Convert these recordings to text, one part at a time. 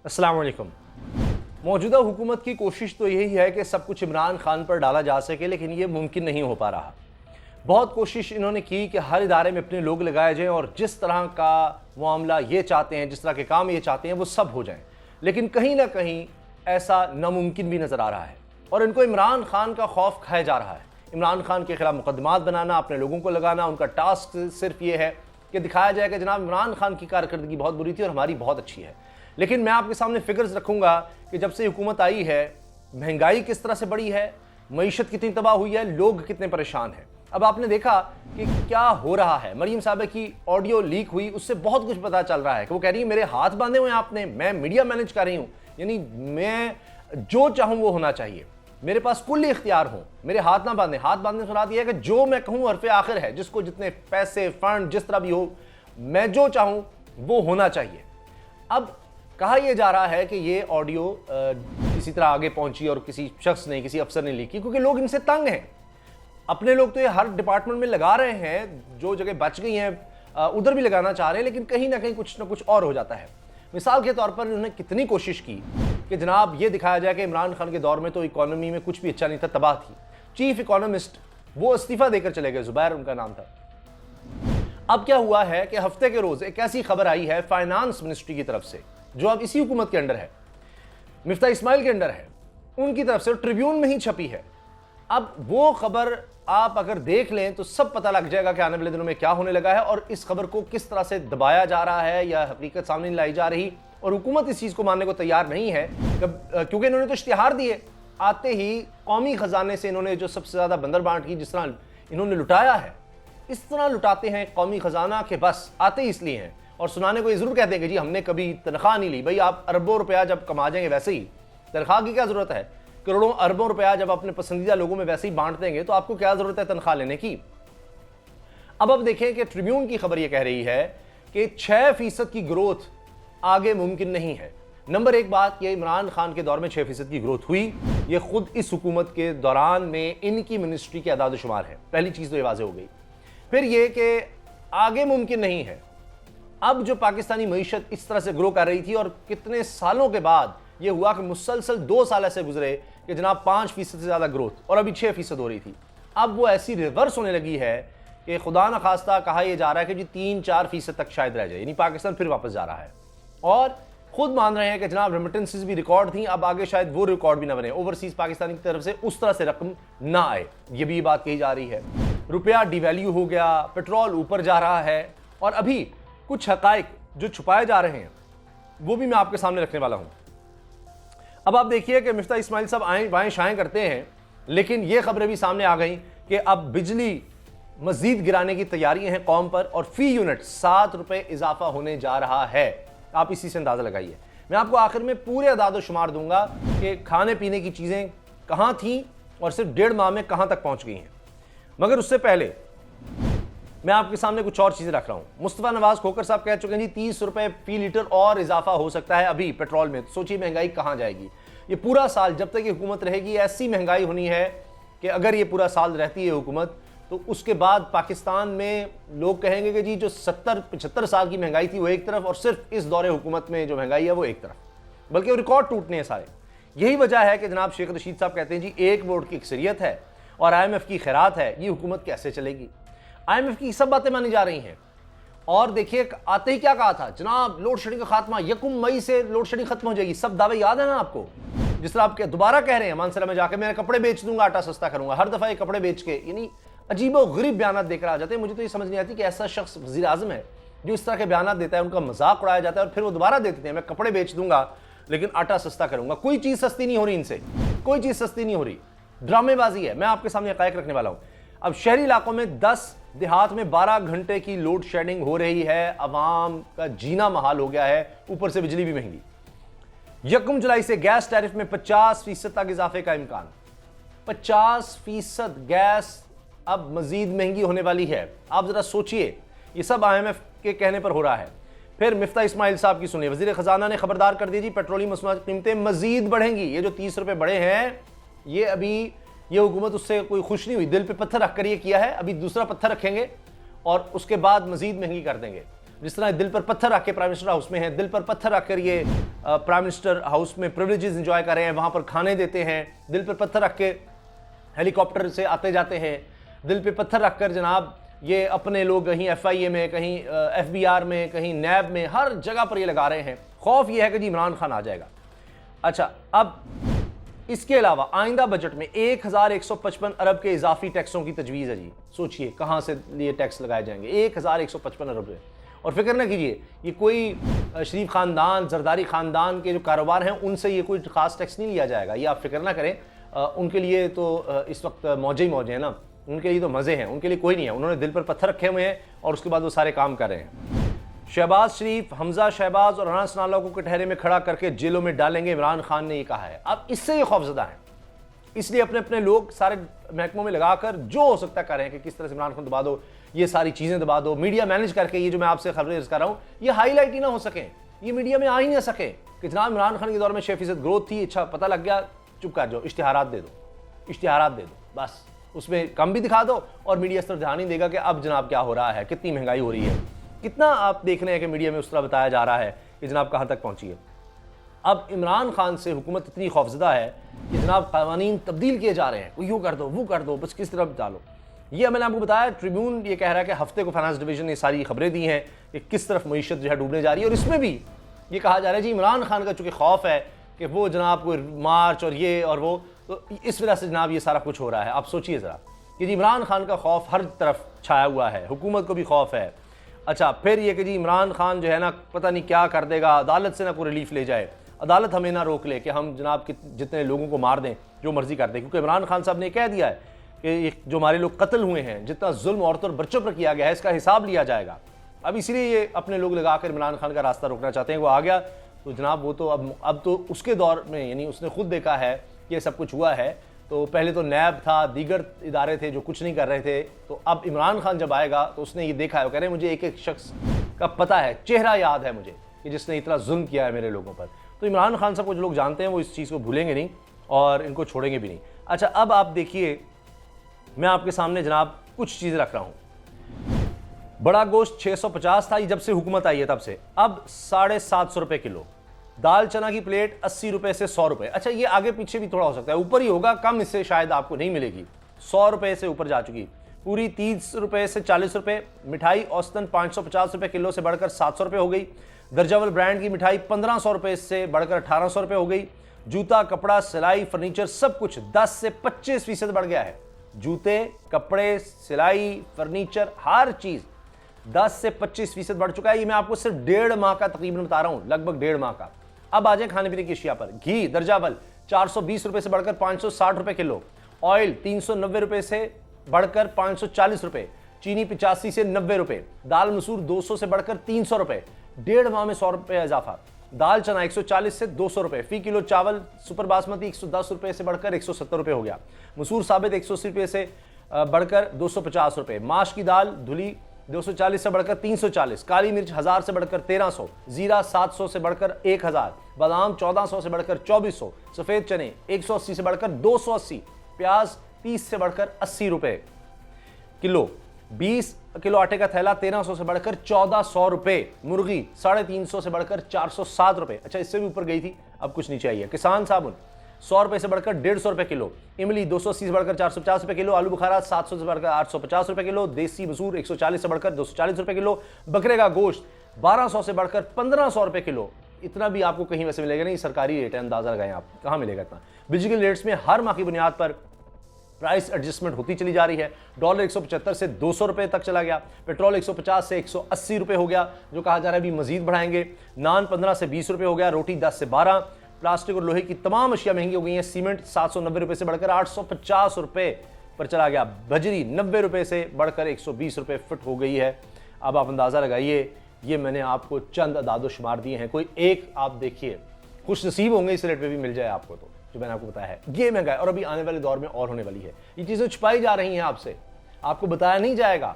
अस्सलाम वालेकुम। मौजूदा हुकूमत की कोशिश तो यही है कि सब कुछ इमरान खान पर डाला जा सके, लेकिन ये मुमकिन नहीं हो पा रहा। बहुत कोशिश इन्होंने की कि हर इदारे में अपने लोग लगाए जाएं और जिस तरह का मामला ये चाहते हैं, जिस तरह के काम ये चाहते हैं, वो सब हो जाएं, लेकिन कहीं ना कहीं ऐसा नामुमकिन भी नज़र आ रहा है और इनको इमरान खान का खौफ खाया जा रहा है। इमरान खान के खिलाफ मुकदमात बनाना, अपने लोगों को लगाना, उनका टास्क सिर्फ ये है कि दिखाया जाए कि जनाब इमरान खान की कारकर्दगी बहुत बुरी थी और हमारी बहुत अच्छी है। लेकिन मैं आपके सामने फिगर्स रखूंगा कि जब से हुकूमत आई है महंगाई किस तरह से बढ़ी है, मईशत कितनी तबाह हुई है, लोग कितने परेशान हैं। अब आपने देखा कि क्या हो रहा है। मरीम साहबा की ऑडियो लीक हुई, उससे बहुत कुछ पता चल रहा है कि वो कह रही है मेरे हाथ बांधे हुए हैं आपने, मैं मीडिया मैनेज कर रही हूँ, यानी मैं जो चाहूँ वो होना चाहिए, मेरे पास कुल इख्तियार हो, मेरे हाथ ना बांधे। हाथ बांधने से मुराद यह है कि जो मैं कहूँ हरफ आखिर है, जिसको जितने पैसे फंड जिस तरह भी हो, मैं जो चाहूँ वो होना चाहिए। अब कहा यह जा रहा है कि ये ऑडियो किसी तरह आगे पहुंची और किसी शख्स ने, किसी अफसर ने लीक की, क्योंकि लोग इनसे तंग हैं। अपने लोग तो ये हर डिपार्टमेंट में लगा रहे हैं, जो जगह बच गई हैं उधर भी लगाना चाह रहे हैं, लेकिन कहीं ना कहीं कुछ ना कुछ और हो जाता है। मिसाल के तौर पर उन्होंने कितनी कोशिश की कि जनाब ये दिखाया जाए कि इमरान खान के दौर में तो इकॉनमी में कुछ भी अच्छा नहीं था, तबाह थी। चीफ इकोनॉमिस्ट वो इस्तीफा देकर चले गए, जुबैर उनका नाम था। अब क्या हुआ है कि हफ्ते के रोज एक ऐसी खबर आई है फाइनेंस मिनिस्ट्री की तरफ से, जो अब इसी हुकूमत के अंडर है, मिफ्ता इस्माइल के अंडर है, उनकी तरफ से ट्रिब्यून में ही छपी है। अब वो खबर आप अगर देख लें तो सब पता लग जाएगा कि आने वाले दिनों में क्या होने लगा है और इस खबर को किस तरह से दबाया जा रहा है या हकीकत सामने नहीं लाई जा रही। और हुकूमत इस चीज़ को मानने को तैयार नहीं है, क्योंकि इन्होंने तो इश्तिहार दिए, आते ही कौमी खजाने से इन्होंने जो सबसे ज़्यादा बंदर बांट की, जिस तरह इन्होंने लुटाया है, इस तरह लुटाते हैं कौमी खजाना के बस आते ही इसलिए हैं। और सुनाने को ये जरूर कहते हैं कि जी हमने कभी तनख्वाह नहीं ली। भाई आप अरबों रुपया जब कमा जाएंगे, वैसे ही तनख्वाह की क्या जरूरत है? करोड़ों अरबों रुपया जब अपने पसंदीदा लोगों में वैसे ही बांट देंगे तो आपको क्या जरूरत है तनख्वाह लेने की। अब देखें कि ट्रिब्यून की खबर यह कह रही है कि 6% की ग्रोथ आगे मुमकिन नहीं है। नंबर एक बात, यह इमरान खान के दौर में 6% की ग्रोथ हुई, यह खुद इस हुकूमत के दौरान में इनकी मिनिस्ट्री के अदाद शुमार है। पहली चीज तो ये वाज़ेह हो गई। फिर यह कि आगे मुमकिन नहीं है। अब जो पाकिस्तानी मईशत इस तरह से ग्रो कर रही थी और कितने सालों के बाद यह हुआ कि मुसलसल 2 साल ऐसे गुजरे कि जनाब 5% से ज्यादा ग्रोथ, और अभी 6% हो रही थी। अब वो ऐसी रिवर्स होने लगी है कि खुदा न खास्ता कहा यह जा रहा है कि जी 3-4% तक शायद रह जाए, यानी पाकिस्तान फिर वापस जा रहा है। और खुद मान रहे हैं कि जनाब रेमिटेंसेस भी रिकॉर्ड थी, अब आगे शायद वो रिकॉर्ड भी ना बने, ओवरसीज पाकिस्तानी की तरफ से उस तरह से रकम ना आए, ये भी बात कही जा रही है। रुपया डिवैल्यू हो गया, पेट्रोल ऊपर जा रहा है, और अभी कुछ हकाइक जो छुपाए जा रहे हैं वो भी मैं आपके सामने रखने वाला हूं। अब आप देखिए कि मिफ्ता इस्माइल साहब आए बाएं शाएं करते हैं, लेकिन ये खबरें भी सामने आ गई कि अब बिजली मजीद गिराने की तैयारियां हैं कौम पर, और फी यूनिट 7 रुपए इजाफा होने जा रहा है। आप इसी से अंदाजा लगाइए। मैं आपको आखिर में पूरे अदाद शुमार दूंगा कि खाने पीने की चीजें कहां थी और सिर्फ 1.5 माह में कहां तक पहुंच गई हैं। मगर उससे पहले मैं आपके सामने कुछ और चीजें रख रहा हूं। मुस्तफा नवाज खोकर साहब कह चुके हैं जी 30 रुपए फी लीटर और इजाफा हो सकता है अभी पेट्रोल में। सोचिए महंगाई कहां जाएगी। ये पूरा साल जब तक ये हुकूमत रहेगी ऐसी महंगाई होनी है कि अगर ये पूरा साल रहती है हुकूमत, तो उसके बाद पाकिस्तान में लोग कहेंगे कि जी जो 70-75 साल की महंगाई थी वो एक तरफ, और सिर्फ इस दौरे हुकूमत में जो महंगाई है वो एक तरफ, बल्कि वो रिकॉर्ड टूटने हैं सारे। यही वजह है कि जनाब शेख रशीद साहब कहते हैं जी एक वोट की अक्सरियत है और IMF की खैरात है, ये हुकूमत कैसे चलेगी। IMF की सब बातें मानी जा रही हैं। और देखिए आते ही क्या कहा था, जनाब लोड शेडिंग का खात्मा 1 मई से लोड शेडिंग खत्म हो जाएगी। सब दावे याद है ना आपको? जिस तरह आप दोबारा कह रहे हैं मानसरा में जाकर मैं कपड़े बेच दूंगा, आटा सस्ता करूंगा, हर दफा ये कपड़े बेच के, यानी अजीबो गरीब बयान देकर आ जाते हैं। मुझे तो ये समझ नहीं आती कि ऐसा शख्स वज़ीर आज़म है जो इस तरह के बयान देता है, उनका मजाक उड़ाया जाता है और फिर वो दोबारा देते हैं मैं कपड़े बेच दूंगा लेकिन आटा सस्ता करूंगा। कोई चीज सस्ती नहीं हो रही इनसे, कोई चीज सस्ती नहीं हो रही, ड्रामेबाजी है। मैं आपके सामने हक़ाइक़ रखने वाला हूं। अब शहरी इलाकों में 10, देहात में 12 घंटे की लोड शेडिंग हो रही है। अवाम का जीना महाल हो गया है, ऊपर से बिजली भी महंगी। 1 जुलाई से गैस टैरिफ में 50% तक इजाफे का इम्कान। 50% गैस अब मजीद महंगी होने वाली है। आप जरा सोचिए, ये सब IMF के कहने पर हो रहा है। फिर मिफ्ता इस्माइल साहब की सुनिए, वजीर खजाना ने खबरदार कर दी जी पेट्रोलियम मसनूआत की कीमतें मजीद बढ़ेंगी। ये जो 30 रुपए बढ़े हैं, ये अभी ये हुकूमत उससे कोई खुश नहीं हुई, दिल पे पत्थर रखकर ये किया है। अभी दूसरा पत्थर रखेंगे और उसके बाद मजीद महंगी कर देंगे। जिस तरह दिल पर पत्थर रख के प्राइम मिनिस्टर हाउस में है, दिल पर पत्थर रखकर ये प्राइम मिनिस्टर हाउस में प्रिविलेजेस एंजॉय कर रहे हैं, वहाँ पर खाने देते हैं, दिल पर पत्थर रख के हेलीकॉप्टर से आते जाते हैं, दिल पे पत्थर रख कर जनाब ये अपने लोग कहीं FIA में, कहीं FBR में, कहीं नैब में, हर जगह पर ये लगा रहे हैं। खौफ ये है कि जी इमरान खान आ जाएगा। अच्छा, अब इसके अलावा आइंदा बजट में 1155 अरब के इजाफी टैक्सों की तजवीज़ है जी। सोचिए कहाँ से ये टैक्स लगाए जाएंगे, 1155 अरब है। और फिक्र ना कीजिए, ये कोई शरीफ ख़ानदान, जरदारी ख़ानदान के जो कारोबार हैं उनसे ये कोई ख़ास टैक्स नहीं लिया जाएगा, ये आप फिक्र ना करें। उनके लिए तो इस वक्त मौजे ही मौजे हैं ना, उनके लिए तो मज़े हैं, उनके लिए कोई नहीं है। उन्होंने दिल पर पत्थर रखे हुए हैं और उसके बाद वो सारे काम कर रहे हैं। शहबाज शरीफ, हमजा शहबाज और अनास नाला को कटहरे में खड़ा करके जेलों में डालेंगे, इमरान खान ने ये कहा है। अब इससे ये खौफजदा है, इसलिए अपने अपने लोग सारे महकमों में लगाकर जो हो सकता कर रहे हैं कि किस तरह से इमरान खान दबा दो, ये सारी चीज़ें दबा दो। मीडिया मैनेज करके ये जो मैं आपसे खबरें कर रहा हूँ ये हाईलाइट ही ना हो सके, ये मीडिया में आ ही ना सके कि जनाब इमरान खान के दौर में 6% ग्रोथ थी। अच्छा, पता लग गया, चुप कर जाओ, इश्तिहारात दे दो, इश्तिहारात दे दो, बस उसमें कम भी दिखा दो और मीडिया इस तरफ ध्यान ही देगा कि अब जनाब क्या हो रहा है, कितनी महंगाई हो रही है, कितना आप देख रहे हैं कि मीडिया में उस तरह बताया जा रहा है कि जनाब कहाँ तक पहुँची है। अब इमरान खान से हुकूमत इतनी खौफजदा है कि जनाब कानून तब्दील किए जा रहे हैं, कोई यूँ कर दो, वो कर दो, बस किस तरफ डालो। ये मैंने आपको बताया, ट्रिब्यून ये कह रहा है कि हफ्ते को फाइनेंस डिवीजन ने सारी खबरें दी हैं कि किस तरफ मईशत जो है डूबने जा रही है। और इसमें भी ये कहा जा रहा है जी इमरान खान का चूँकि खौफ है कि वो जनाब कोई मार्च और ये और वो, तो इस वजह से जनाब ये सारा कुछ हो रहा है। आप सोचिए ज़रा कि जी इमरान खान का खौफ हर तरफ छाया हुआ है, हुकूमत को भी खौफ है। अच्छा, फिर ये कि जी इमरान खान जो है ना पता नहीं क्या कर देगा, अदालत से ना कोई रिलीफ ले जाए, अदालत हमें ना रोक ले कि हम जनाब जितने लोगों को मार दें, जो मर्जी कर दें। क्योंकि इमरान खान साहब ने कह दिया है कि जो हमारे लोग कत्ल हुए हैं, जितना जुल्म औरतों और बच्चों पर किया गया है, इसका हिसाब लिया जाएगा। अब इसलिए ये अपने लोग लगाकर इमरान खान का रास्ता रोकना चाहते हैं। वो आ गया तो जनाब वो तो अब तो उसके दौर में, यानी उसने खुद देखा है कि ये सब कुछ हुआ है। तो पहले तो नैब था, दीगर इदारे थे जो कुछ नहीं कर रहे थे। तो अब इमरान खान जब आएगा तो उसने ये देखा है, वो कह रहे हैं मुझे एक एक शख्स का पता है, चेहरा याद है मुझे कि जिसने इतना जुल्म किया है मेरे लोगों पर। तो इमरान खान साहब को जो लोग जानते हैं वो इस चीज़ को भूलेंगे नहीं और इनको छोड़ेंगे भी नहीं। अच्छा, अब आप देखिए, मैं आपके सामने जनाब कुछ चीज़ रख रहा हूँ। बड़ा गोश्त 650 था जब से हुकूमत आई है तब से, अब 750 रुपये किलो। दाल चना की प्लेट 80 रुपये से 100 रुपये। अच्छा, ये आगे पीछे भी थोड़ा हो सकता है, ऊपर ही होगा, कम इससे शायद आपको नहीं मिलेगी। 100 रुपये से ऊपर जा चुकी। पूरी 30 रुपये से 40 रुपये। मिठाई औसतन 550 रुपये किलो से बढ़कर 700 रुपये हो गई। दर्जावल ब्रांड की मिठाई 1500 रुपये से बढ़कर 1800 रुपये हो गई। जूता, कपड़ा, सिलाई, फर्नीचर सब कुछ 10 से 25% बढ़ गया है। जूते, कपड़े, सिलाई, फर्नीचर, हर चीज़ 10 से 25% बढ़ चुका है। ये मैं आपको सिर्फ 1.5 माह का तकरीबन बता रहा हूँ, लगभग 1.5 माह का। अब आ जाए खाने पीने की अशिया पर। घी दर्जावल 420 रुपये से बढ़कर 560 रुपये किलो। ऑयल 390 रुपये से बढ़कर 540 रुपये। चीनी 85 से 90 रुपये। दाल मसूर 200 से बढ़कर 300 रुपये। 1.5 माह में 100 रुपये इजाफा। दाल चना 140 से 200 रुपये। फी किलो चावल सुपर बासमती 110 रुपये से बढ़कर 170 रुपये हो गया। मसूर साबित 180 रुपये से बढ़कर 250 रुपये। माश की दाल धुली 240 से बढ़कर 340। काली मिर्च 1000 से बढ़कर 1300। जीरा 700 से बढ़कर 1000। बादाम 1400 से बढ़कर 2400। सफ़ेद चने 180 से बढ़कर 280। प्याज 30 से बढ़कर 80 रुपये किलो। 20 किलो आटे का थैला 1300 से बढ़कर 1400 रुपये। मुर्गी 350 से बढ़कर 407 रुपये। अच्छा, इससे भी ऊपर गई थी, अब कुछ नीचे आई है। किसान साबुन 100 रुपये से बढ़कर 150 रुपये किलो। इमली 280 से बढ़कर 450 रुपये किलो। आलू बुखारा 700 से बढ़कर 850 रुपये किलो। देसी मसूर 140 से बढ़कर 240 रुपये किलो। बकरे का गोश्त 1200 से बढ़कर 1500 रुपये किलो। इतना भी आपको कहीं वैसे मिलेगा नहीं, सरकारी रेट है, अंदाजा लगाएं आप, कहाँ मिलेगा इतना। बिजली रेट्स में हर माह की बुनियाद पर प्राइस एडजस्टमेंट होती चली जा रही है। डॉलर 175 से 200 रुपये तक चला गया। पेट्रोल 150 से 180 रुपये हो गया, जो कहा जा रहा है अभी मजीद बढ़ाएंगे। नान 15 से 20 रुपये हो गया। रोटी 10 से 12। प्लास्टिक और लोहे की तमाम अशिया महंगी हो गई हैं। सीमेंट 790 रुपये से बढ़कर 850 रुपये पर चला गया। बजरी 90 रुपये से बढ़कर 120 रुपये फिट हो गई है। अब आप अंदाज़ा लगाइए, ये मैंने आपको चंद अदाद शुमार दिए हैं, कोई एक आप देखिए, खुश नसीब होंगे इस रेट पे भी मिल जाए आपको, तो जो मैंने आपको बताया है ये महंगाई और अभी आने वाले दौर में और होने वाली है। ये चीज़ें छुपाई जा रही हैं आपसे, आपको बताया नहीं जाएगा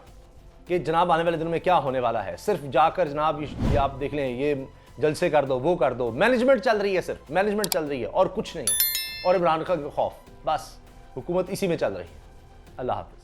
कि जनाब आने वाले दिनों में क्या होने वाला है। सिर्फ जाकर जनाब ये आप देख लें, ये जलसे कर दो, वो कर दो, मैनेजमेंट चल रही है, सिर्फ मैनेजमेंट चल रही है और कुछ नहीं है। और इमरान खान का खौफ, बस हुकूमत इसी में चल रही है। अल्लाह हाफ़िज़।